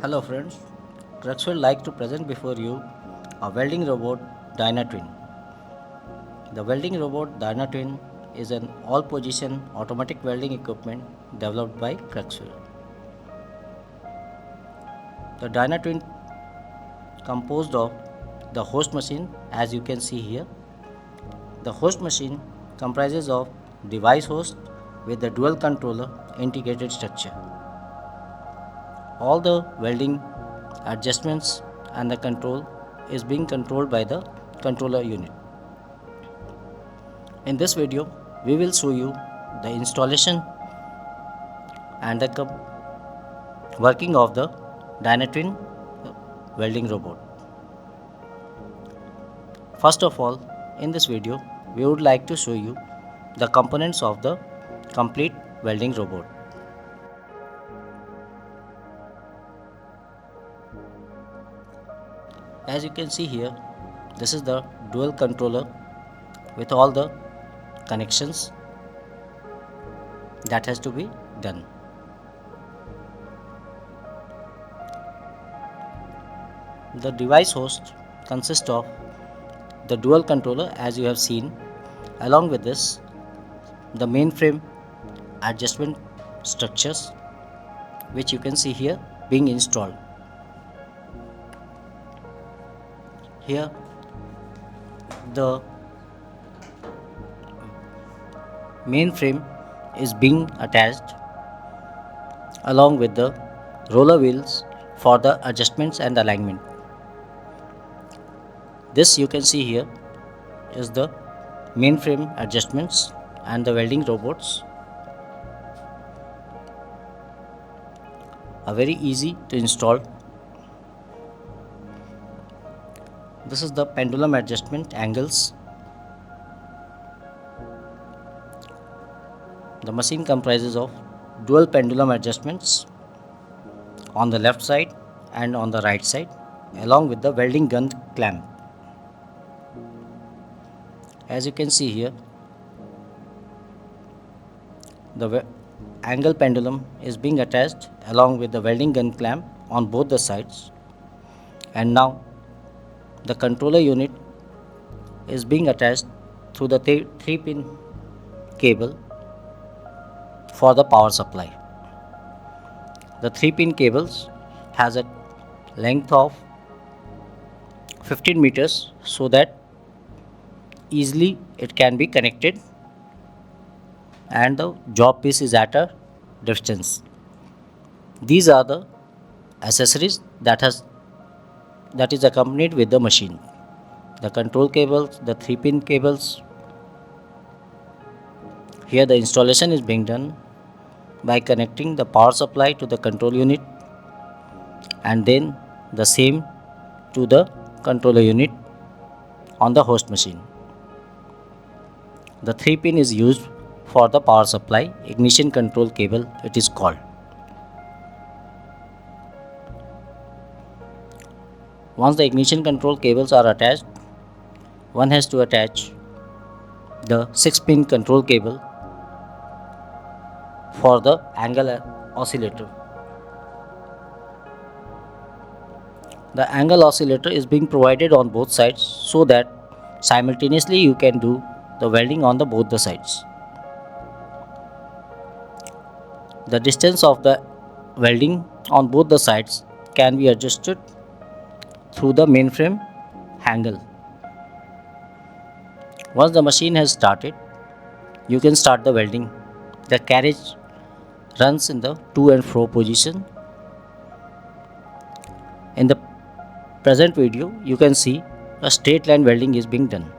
Hello friends, Cruxweld like to present before you a welding robot Dino Twin. The welding robot Dino Twin is an all-position automatic welding equipment developed by Cruxweld. The Dino Twin composed of the host machine as you can see here. The host machine comprises of device host with the dual controller integrated structure. All the welding adjustments and the control is being controlled by the controller unit. In this video, we will show you the installation and the working of the Dynatwin welding robot. First of all, in this video, we would like to show you the components of the complete welding robot. As you can see here, this is the dual controller with all the connections that has to be done. The device host consists of the dual controller as you have seen. Along with this, the mainframe adjustment structures which you can see here being installed. Here the mainframe is being attached along with the roller wheels for the adjustments and alignment. This you can see here is the mainframe adjustments and the welding robots are very easy to install. This is the pendulum adjustment angles. The machine comprises of dual pendulum adjustments on the left side and on the right side along with the welding gun clamp. As you can see here, the angle pendulum is being attached along with the welding gun clamp on both the sides, and now the controller unit is being attached through the 3-pin cable for the power supply. The 3-pin cables has a length of 15 meters so that easily it can be connected and the job piece is at a distance. These are the accessories that is accompanied with the machine. The control cables, the 3-pin cables. Here the installation is being done by connecting the power supply to the control unit and then the same to the controller unit on the host machine. The 3-pin is used for the power supply, ignition control cable it is called. Once the ignition control cables are attached, one has to attach the 6-pin control cable for the angle oscillator. The angle oscillator is being provided on both sides so that simultaneously you can do the welding on both the sides. The distance of the welding on both the sides can be adjusted through the mainframe handle. Once the machine has started, you can start the welding. The carriage runs in the to and fro position. In the present video, you can see a straight line welding is being done.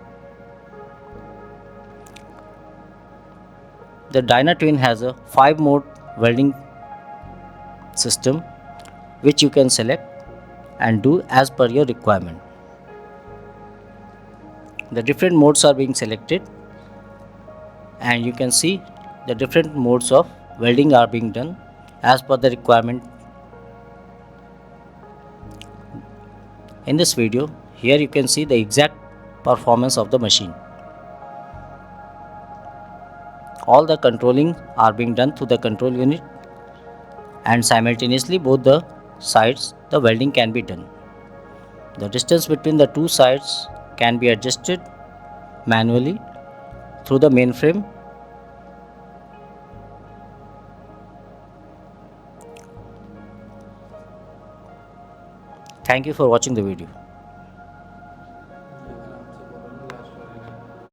The Dino Twin has a 5-mode welding system which you can select and do as per your requirement. The different modes are being selected and you can see the different modes of welding are being done as per the requirement. In this video, here you can see the exact performance of the machine. All the controlling are being done through the control unit and simultaneously both the sides the welding can be done. The distance between the two sides can be adjusted manually through the mainframe. Thank you for watching the video.